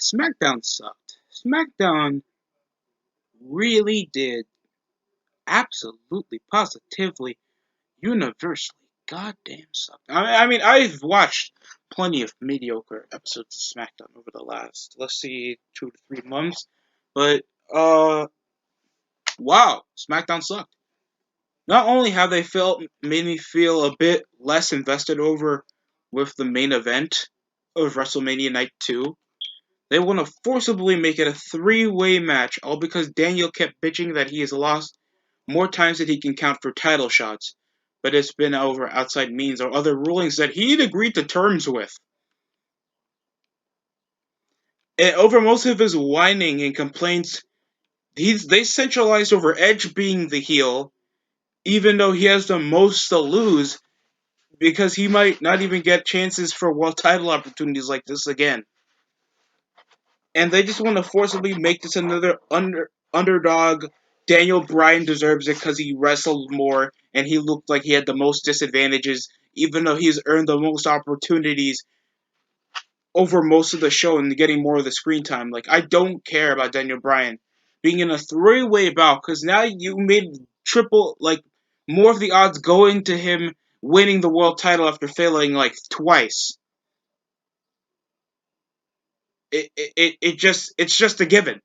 Smackdown sucked. Smackdown really did absolutely, positively, universally goddamn suck. I mean, I've watched plenty of mediocre episodes of SmackDown over the last, let's see, 2 to 3 months, but wow, SmackDown sucked. Not only have they made me feel a bit less invested over with the main event of WrestleMania Night 2, they want to forcibly make it a three-way match, all because Daniel kept bitching that he has lost more times than he can count for title shots, but it's been over outside means or other rulings that he'd agreed to terms with. And over most of his whining and complaints, they centralized over Edge being the heel, even though he has the most to lose, because he might not even get chances for world title opportunities like this again. And they just want to forcibly make this another underdog. Daniel Bryan deserves it because he wrestled more and he looked like he had the most disadvantages, even though he's earned the most opportunities over most of the show and getting more of the screen time. Like, I don't care about Daniel Bryan being in a three-way bout because now you made more of the odds going to him winning the world title after failing like twice. It's just a given.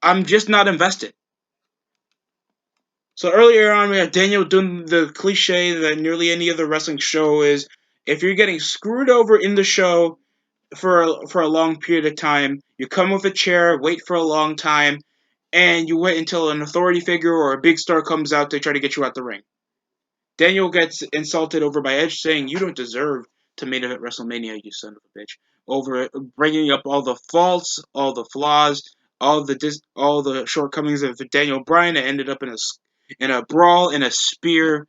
I'm just not invested. So earlier on, we had Daniel doing the cliche that nearly any other wrestling show is: if you're getting screwed over in the show for a long period of time, you come with a chair, wait for a long time, and you wait until an authority figure or a big star comes out to try to get you out the ring. Daniel gets insulted over by Edge saying, "You don't deserve to main event WrestleMania, you son of a bitch," over bringing up all the faults, all the flaws, all the shortcomings of Daniel Bryan. It ended up in a brawl, in a spear.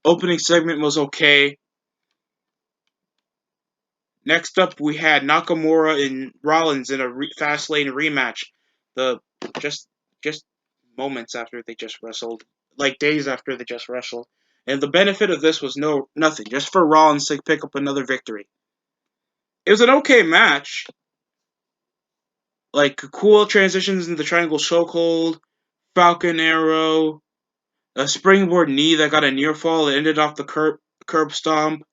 Opening segment was okay. Next up, we had Nakamura and Rollins in a fast lane rematch. The just just moments after they just wrestled, like days after they just wrestled. And the benefit of this was nothing, just for Rollins to pick up another victory. It was an okay match, like cool transitions in the Triangle Chokehold, Falcon Arrow, a springboard knee that got a near fall that ended off the curb stomp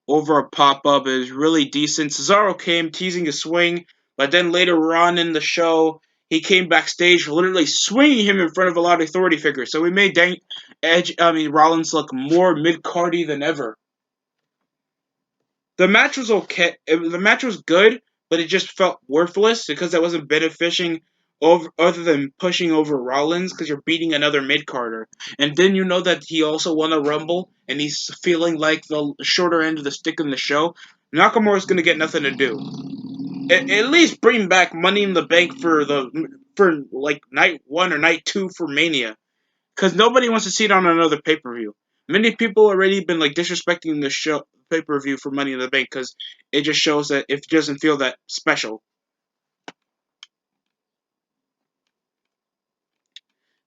over a pop up is really decent. Cesaro came teasing a swing, but then later on in the show, he came backstage, literally swinging him in front of a lot of authority figures. So we made Rollins look more mid-cardy than ever. The match was okay. The match was good, but it just felt worthless because that wasn't benefiting other than pushing over Rollins because you're beating another mid-carder. And then you know that he also won a Rumble and he's feeling like the shorter end of the stick in the show. Nakamura's going to get nothing to do. At least bring back Money in the Bank for like night 1 or night 2 for Mania. Because nobody wants to see it on another pay-per-view. Many people already been like disrespecting the show pay-per-view for Money in the Bank because it just shows that it doesn't feel that special.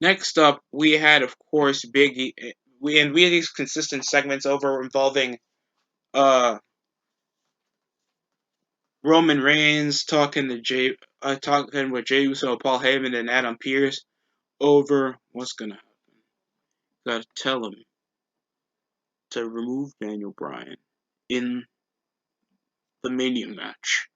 Next up, we had, of course, Biggie. We had these consistent segments over involving Roman Reigns talking with Jey Uso, Paul Heyman, and Adam Pearce over what's gonna happen. Gotta tell him to remove Daniel Bryan in the Mania match.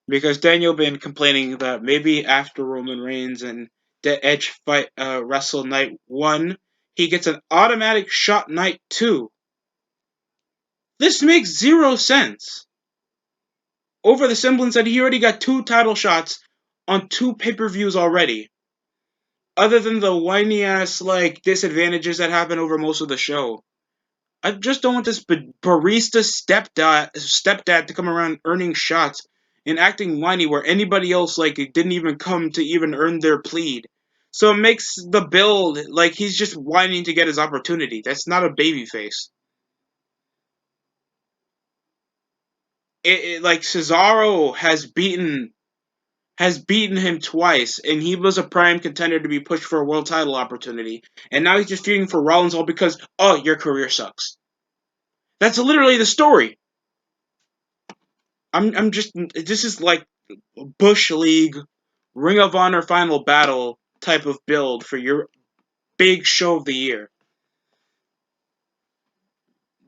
Because Daniel been complaining that maybe after Roman Reigns and the Edge fight wrestle night 1, he gets an automatic shot night 2. This makes zero sense. Over the semblance that he already got 2 title shots on 2 pay-per-views already. Other than the whiny ass like disadvantages that happen over most of the show. I just don't want this barista stepdad to come around earning shots and acting whiny where anybody else like didn't even come to even earn their plead. So it makes the build like he's just whining to get his opportunity. That's not a babyface. Like Cesaro has beaten him twice, and he was a prime contender to be pushed for a world title opportunity. And now he's just feuding for Rollins all because, oh, your career sucks. That's literally the story. I'm just this is like Bush League, Ring of Honor Final Battle type of build for your big show of the year.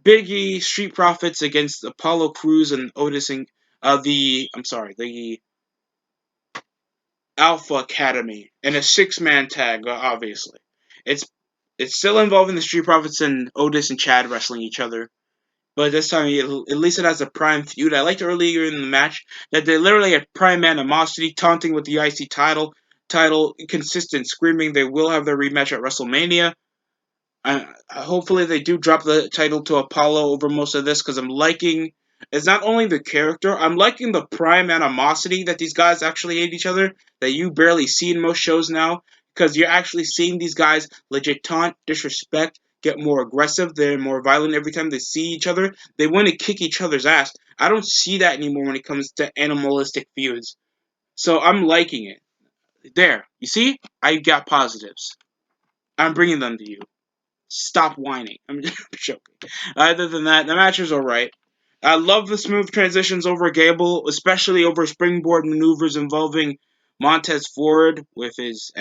Big E, Street Profits against Apollo Crews and Otis and the Alpha Academy in a 6-man tag. Obviously, it's it's still involving the Street Profits and Otis and Chad wrestling each other. But this time, at least it has a prime feud. I liked earlier in the match that they literally had prime animosity, taunting with the IC title, consistent screaming they will have their rematch at WrestleMania. Hopefully they do drop the title to Apollo over most of this because I'm liking. It's not only the character, I'm liking the prime animosity that these guys actually hate each other that you barely see in most shows now because you're actually seeing these guys legit taunt, disrespect, get more aggressive, they're more violent every time they see each other. They want to kick each other's ass. I don't see that anymore when it comes to animalistic feuds. So I'm liking it. There, you see? I got positives. I'm bringing them to you. Stop whining. I'm joking. Other than that, the match is alright. I love the smooth transitions over Gable, especially over springboard maneuvers involving Montez Ford with his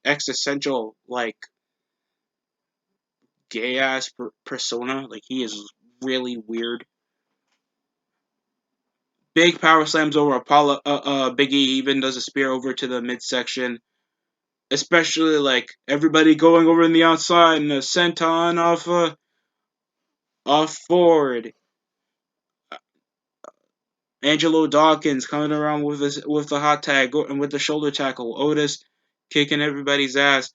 existential, like, gay ass persona. Like, he is really weird. Big power slams over Apollo. Big E even does a spear over to the midsection. Especially, like, everybody going over in the outside and a senton off Ford. Angelo Dawkins coming around with the hot tag and with the shoulder tackle. Otis kicking everybody's ass.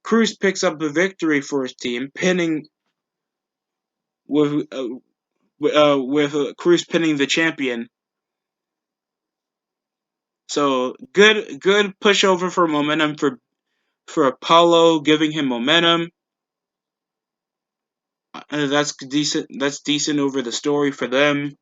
Cruz picks up the victory for his team, pinning with Cruz pinning the champion. So good pushover for momentum for Apollo, giving him momentum. That's decent. That's decent over the story for them.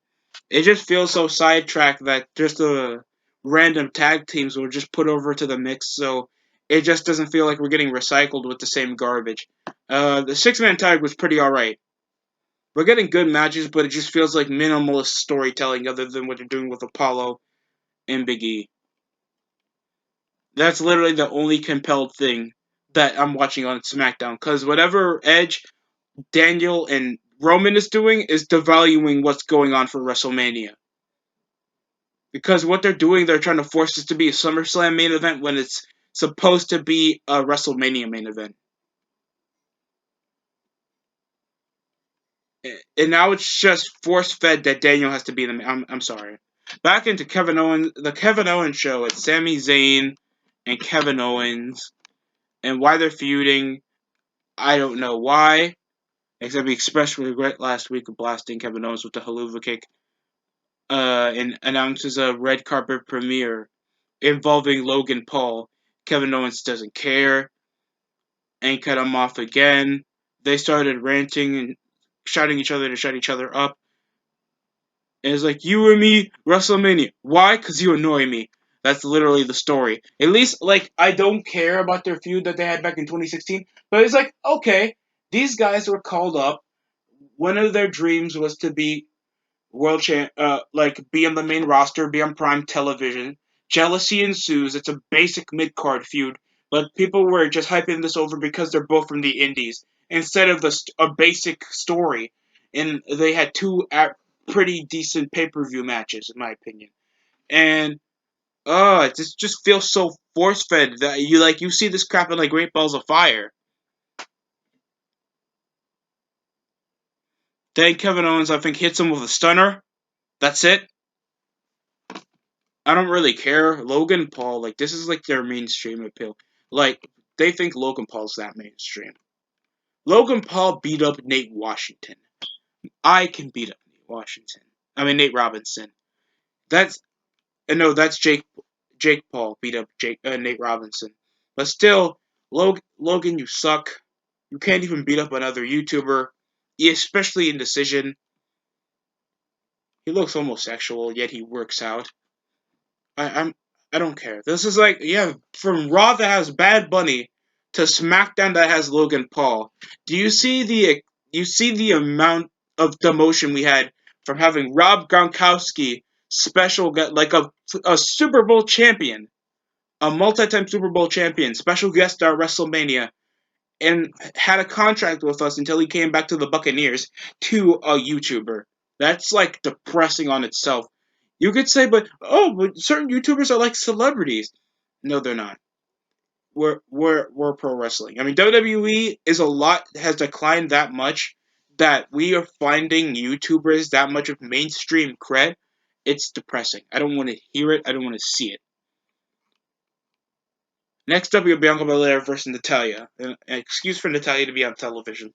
It just feels so sidetracked that just the random tag teams were just put over to the mix, so it just doesn't feel like we're getting recycled with the same garbage. The 6-man tag was pretty alright. We're getting good matches, but it just feels like minimalist storytelling other than what they're doing with Apollo and Big E. That's literally the only compelled thing that I'm watching on SmackDown, because whatever Edge, Daniel, and Roman is doing is devaluing what's going on for WrestleMania. Because what they're doing, they're trying to force this to be a SummerSlam main event when it's supposed to be a WrestleMania main event. And now it's just force fed that Daniel has to be in the. I'm sorry. Back into Kevin Owens, the Kevin Owens show. It's Sami Zayn and Kevin Owens, and why they're feuding. I don't know why. Except he expressed regret last week of blasting Kevin Owens with the haluva kick. And announces a red carpet premiere involving Logan Paul. Kevin Owens doesn't care and cut him off again. They started ranting and shouting each other to shut each other up. And it's like, you and me, WrestleMania. Why? Because you annoy me. That's literally the story. At least, like, I don't care about their feud that they had back in 2016. But it's like, okay, these guys were called up. One of their dreams was to be like be on the main roster, be on prime television. Jealousy ensues. It's a basic mid card feud, but people were just hyping this over because they're both from the Indies instead of a basic story. And they had two pretty decent pay per view matches, in my opinion. And it just feels so force fed that you see this crap in like Great Balls of Fire. Then Kevin Owens, I think, hits him with a stunner. That's it. I don't really care. Logan Paul, like, this is like their mainstream appeal. Like, they think Logan Paul's that mainstream. Logan Paul beat up Nate Washington. I can beat up Nate Washington. I mean Nate Robinson. That's no, that's Jake Paul beat up Nate Robinson. But still, Logan, you suck. You can't even beat up another YouTuber, especially in Decision. He looks homosexual, yet he works out. I'm I don't care. This is like from Raw that has Bad Bunny to SmackDown that has Logan Paul. Do you see the amount of demotion we had from having Rob Gronkowski special guest, like a Super Bowl champion, a multi-time Super Bowl champion, special guest at WrestleMania, and had a contract with us until he came back to the Buccaneers to a YouTuber. That's like depressing on itself. You could say, but certain YouTubers are like celebrities. No, they're not. We're pro wrestling. I mean, WWE is a lot has declined that much that we are finding YouTubers that much of mainstream cred. It's depressing. I don't want to hear it. I don't want to see it. Next up, we have Bianca Bellaire versus Natalia. An excuse for Natalia to be on television.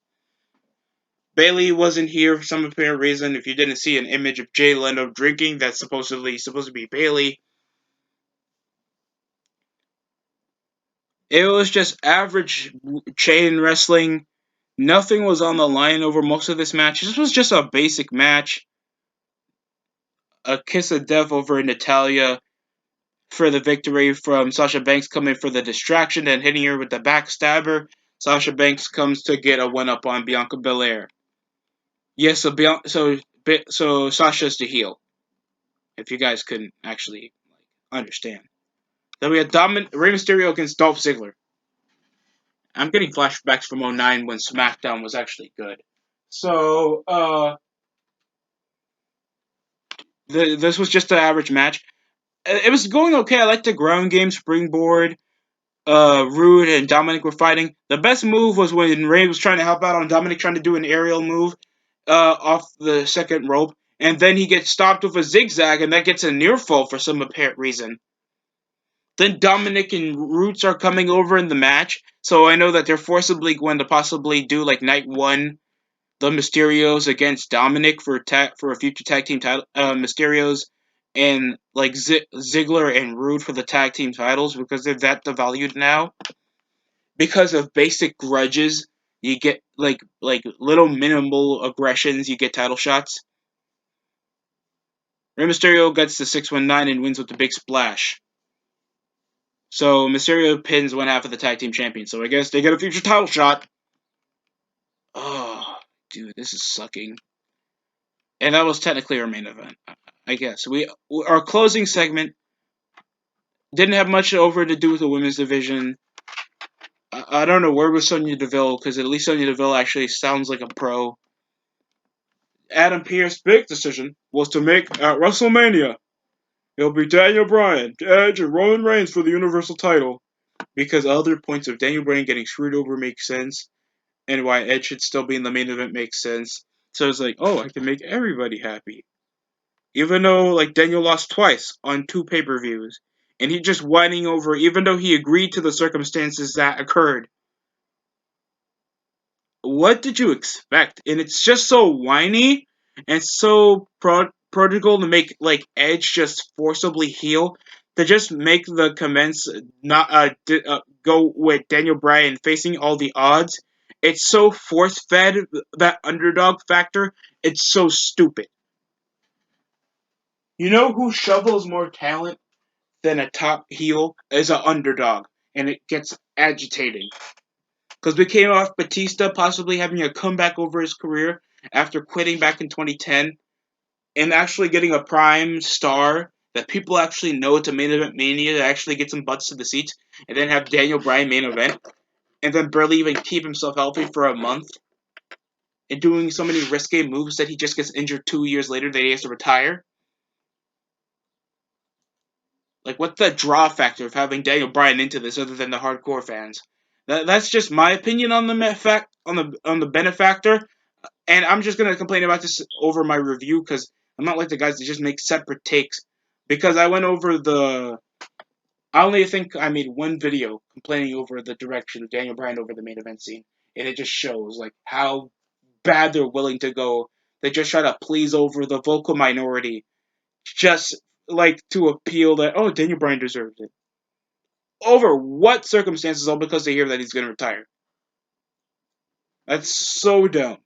Bailey wasn't here for some apparent reason. If you didn't see an image of Jay Leno drinking, that's supposedly supposed to be Bailey. It was just average chain wrestling. Nothing was on the line over most of this match. This was just a basic match. A kiss of death over Natalia for the victory from Sasha Banks coming for the distraction and hitting her with the backstabber. Sasha Banks comes to get a one up on Bianca Belair. Yes, so Sasha's the heel. If you guys couldn't actually understand. Then we had Rey Mysterio against Dolph Ziggler. I'm getting flashbacks from '09 when SmackDown was actually good. So, this was just an average match. It was going okay. I liked the ground game, springboard. Rude and Dominic were fighting. The best move was when Rey was trying to help out on Dominic trying to do an aerial move off the second rope, and then he gets stopped with a zigzag, and that gets a near fall for some apparent reason. Then Dominic and Roots are coming over in the match, so I know that they're forcibly going to possibly do like night one, the Mysterios against Dominic for a future tag team title, Mysterios, and like Ziggler and Rude for the tag team titles because they're that devalued now. Because of basic grudges, you get like little minimal aggressions, you get title shots. Rey Mysterio gets the 619 and wins with the big splash. So Mysterio pins one half of the tag team champion. So I guess they get a future title shot. Oh, dude, this is sucking. And that was technically our main event. I guess our closing segment didn't have much over to do with the women's division. I don't know where was Sonya Deville because at least Sonya Deville actually sounds like a pro. Adam Pearce's big decision was to make at WrestleMania it'll be Daniel Bryan, Edge, and Roman Reigns for the Universal title because other points of Daniel Bryan getting screwed over make sense and why Edge should still be in the main event makes sense. So it's like, oh, I can make everybody happy. Even though like Daniel lost twice on 2 pay-per-views, and he just whining over, even though he agreed to the circumstances that occurred. What did you expect? And it's just so whiny and so prodigal to make like Edge just forcibly heel to just make the commence not go with Daniel Bryan facing all the odds. It's so force fed that underdog factor. It's so stupid. You know who shovels more talent than a top heel is an underdog, and it gets agitating. Because we came off Batista possibly having a comeback over his career after quitting back in 2010 and actually getting a prime star that people actually know it's a main event mania to actually get some butts to the seats and then have Daniel Bryan main event and then barely even keep himself healthy for a month and doing so many risque moves that he just gets injured 2 years later that he has to retire. Like, what's the draw factor of having Daniel Bryan into this other than the hardcore fans? That's just my opinion on the benefactor, and I'm just gonna complain about this over my review because I'm not like the guys that just make separate takes. Because I went over I only think I made one video complaining over the direction of Daniel Bryan over the main event scene, and it just shows like how bad they're willing to go. They just try to please over the vocal minority, just like to appeal that Daniel Bryan deserves it. Over what circumstances? All because they hear that he's gonna retire. That's so dumb.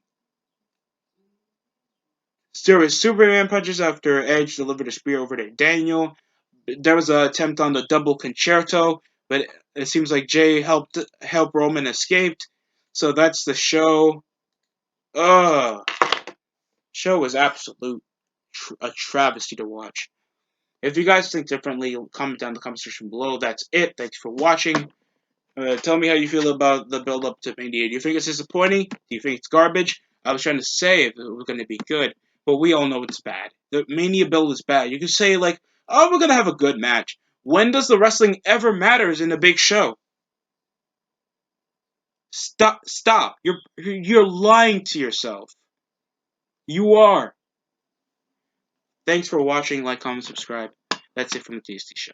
There was Superman punches after Edge delivered a spear over to Daniel. There was an attempt on the double concerto, but it seems like Jay help Roman escaped. So that's the show. Ugh. Show was absolute a travesty to watch. If you guys think differently, comment down in the comment section below. That's it. Thanks for watching. Tell me how you feel about the build-up to Mania. Do you think it's disappointing? Do you think it's garbage? I was trying to say if it was going to be good, but we all know it's bad. The Mania build is bad. You can say, like, oh, we're going to have a good match. When does the wrestling ever matters in a big show? Stop. You're lying to yourself. You are. Thanks for watching. Like, comment, subscribe. That's it from the DST show.